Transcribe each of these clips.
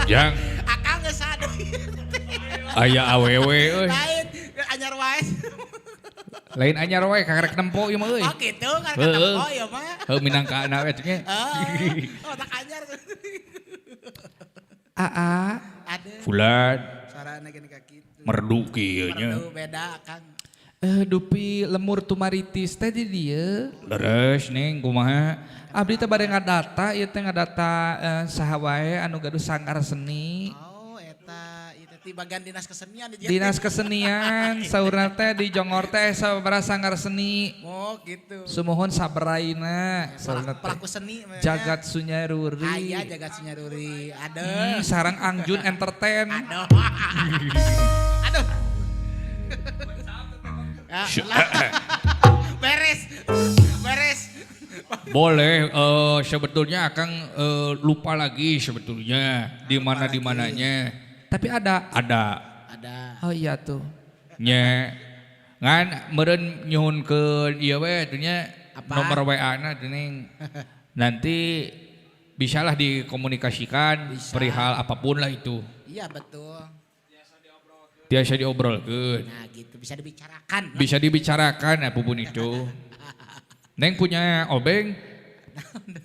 Jang. Akang geus sadeui. Aya awewe euy. Lain anyar wae. Lain anyar wae karek nempo ieu mah euy. Oh gitu kan ketemu ya mah. Heuh minangkana we cenah. Oh tak anyar. Aa. Ada. Fulan. Sarana gini ka kitu. Merdu kieu nya. Merdu beda Kang. Dupi lemur tumaritis teh di dieu. Leres ning kumaha? Abdi teh bade ngadata ieu teh ngadata saha wae anu gaduh sanggar seni. Oh eta itu di bagian dinas kesenian di Dinas kesenian saurna teh di Jongor teh sabaraha sanggar seni. Oh gitu. Sumohon sabaraina saurna teh. Pelaku seni Jagat Sunyaruri. Aya Jagat Sunyaruri. Ada. Sarang Angjun Entertain. Aduh. Aduh. Beres. Beres. Boleh, sebetulnya Akang lupa lagi sebetulnya di mana di mananya. Tapi ada. Ada. Oh iya tuh. Nya ngan meureun nyuhunkeun ieu we atunya nomor WA-na teuing. Nanti bisalah dikomunikasikan perihal apapun lah itu. Iya betul. Biasa diobrolkeun. Nah gitu bisa dibicarakan. Bisa dibicarakan apapun itu. Neng punya obeng?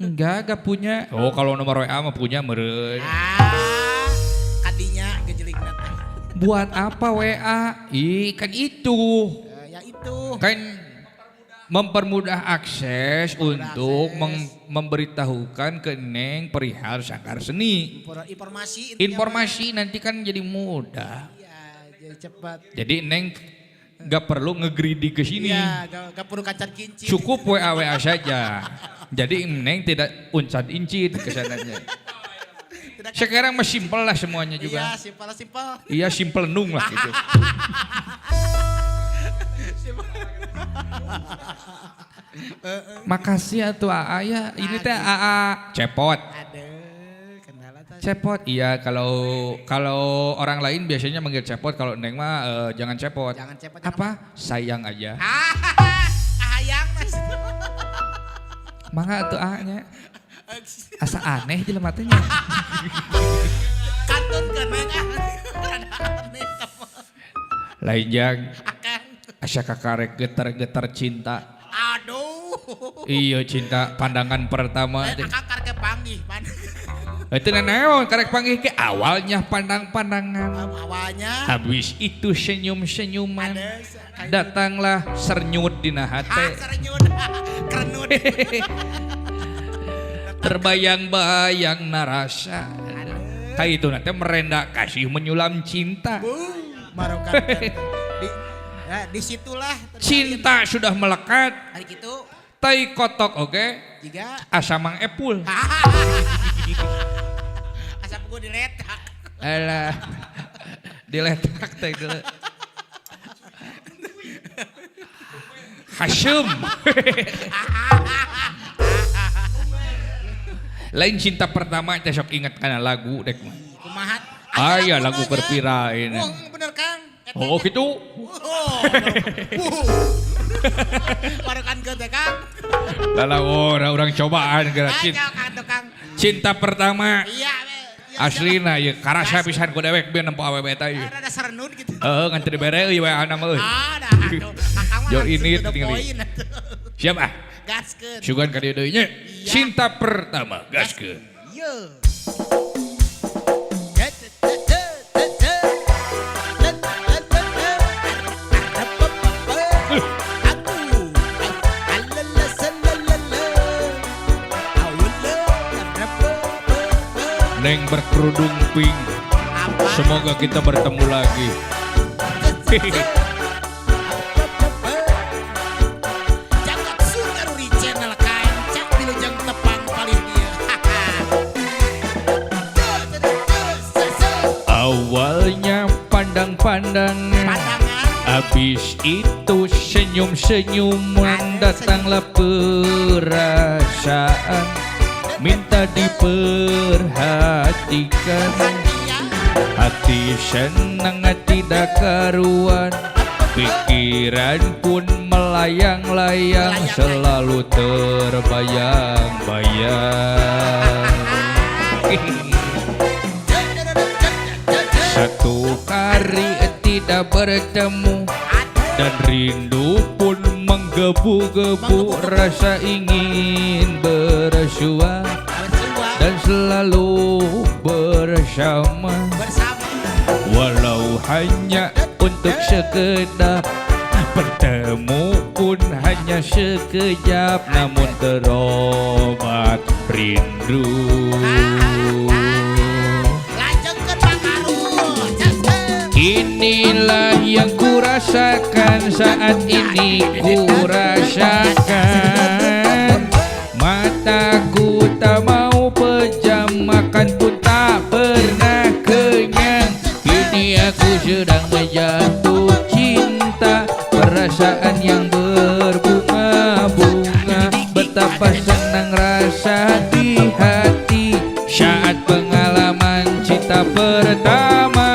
Enggak punya. Oh kalau nomor WA mah punya meureun. Kadinya gejelikna teh. Buat apa WA? Kan itu. Ya itu. Kan mempermudah akses untuk memberitahukan ke Neng perihal sanggar seni. Informasi. Informasi nanti kan jadi mudah. Iya, jadi cepat. Jadi Neng gak perlu ngegridi ke sini. Iya, gak perlu kacar kincin. Cukup WA saja. Jadi Neng tidak uncat incit ke sananya. Sekarang mah simpel lah semuanya juga. Iya, simpel. Iya, simpel nung lah gitu. Makasih atuh AA ya. Ini teh AA cepot. Ada kendala tadi. Cepot. Iya, kalau orang lain biasanya manggil cepot, kalau Neng mah jangan cepot. Jangan cepot. Apa? Sayang aja. Hayang mas. Mangga atuh AA-nya. Asa aneh jelema teh nya. Kantun ke Neng aneh. Lain jang. Akan. Asa kakarek getar-getar cinta. Aduh. Iya cinta pandangan pertama. Akang karek panggih. Itu naon karek panggih ke awalnya pandang-pandangan. Awalnya. Habis itu senyum-senyuman. Datanglah sernyut dina hate. Sernyut. Kerenut. Terbayang-bayang narasa. Kayak itu nanti merenda kasih menyulam cinta. Marokan. Disitulah. Cinta sudah melekat. Hari gitu. Tai kotok oke. Jika. Asamang epul. Asap gue diletak. Alah. Diletak teh dulu. Hasyum. Lain cinta pertama teh sok inget kana lagu dek mah. Kumahat. Aya lagu berpira ini. Wah bener Kang. Oh gitu. Marokan ke teh Kang. Lala orang cobaan geura cinta pertama. Iya. Aslina ieu karasa pisan ku dewek bieu nempo awewe eta ieu. Ada serenut gitu. Ngan teu dibere euy WA-na mah euy. Ada. Jo ini tinggali. Siap ah. Gaskeun. Sugan ka dieu deui nya. Cinta pertama gaskeun. Ieu. Neng berkerudung pink. Semoga kita bertemu lagi. Jagat Sunyaruri channel kancak bilujeng tepang paling dia. Awalnya pandang-pandangan. Habis itu senyum-senyuman. Datanglah perasaan. Minta diperhatikan. Hati senang tidak karuan. Pikiran pun melayang-layang. Selalu terbayang-bayang. tidak bertemu dan rindu pun menggebu-gebu rasa ingin bersua dan selalu bersama walau hanya untuk sekedar bertemu pun hanya sekejap namun terobat rindu. Inilah yang kurasakan saat ini kurasakan. Mataku tak mau pejam, makan pun tak pernah kenyang. Kini aku sedang menjatuh cinta, perasaan yang berbunga-bunga. Betapa senang rasa di hati saat pengalaman cinta pertama.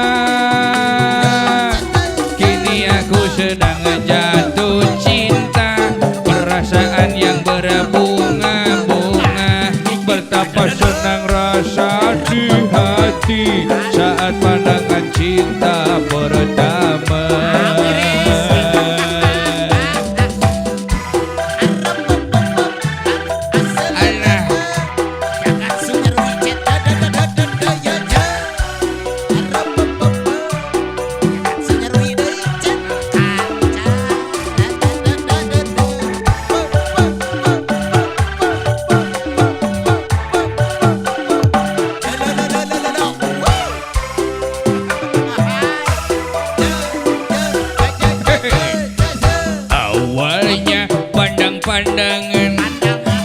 Sedang jatuh cinta, perasaan yang berbunga-bunga. Betapa senang rasa di hati saat pandangan cinta pertama. Awalnya pandang-pandangan,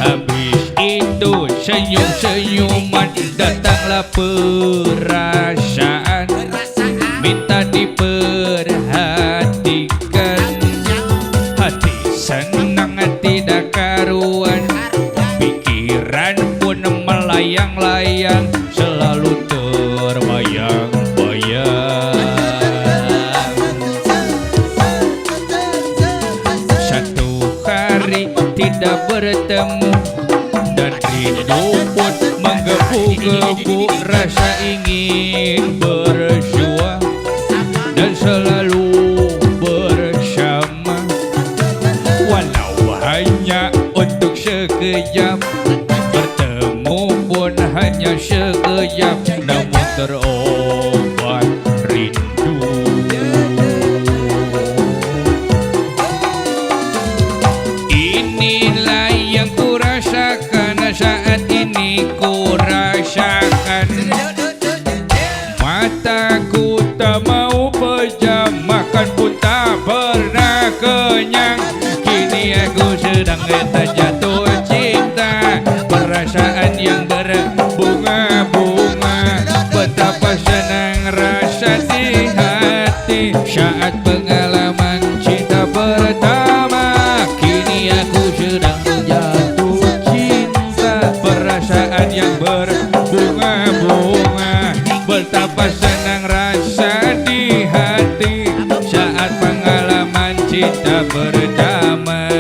habis itu senyum-senyuman. Datanglah perasaan, minta diperhatikan. Hati senang tidak karuan, pikiran pun melayang-layang, selalu terbayang-bayang. Tidak bertemu dan rindu pun menggebu-gebu rasa ingin bersua dan selalu bersama walau hanya untuk sekejap. Bertemu pun hanya sekejap namun terobat rindu. Inilah yang kurasakan saat ini kurasakan. Mataku tak mau pejam, makan pun tak pernah kenyang. Kini aku sedang jatuh cinta, perasaan yang berbunga-bunga. Betapa senang rasa di hati saat pengalaman cinta pertama. Aku sedang jatuh cinta, perasaan yang berbunga-bunga. Betapa senang rasa di hati saat pengalaman cinta pertama.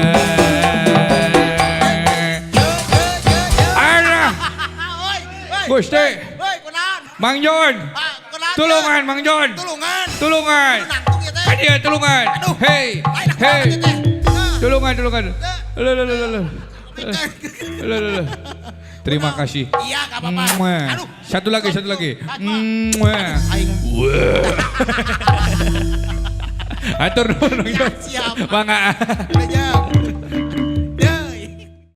Arah Gusti Mang Jon, tulungan Mang Jon, tulungan hadiah tulungan. Hei hei, tulungan. Terima kasih. Iya, gak apa-apa. Satu lagi. Atur nuhun. Siap. Mangga. Udah jam.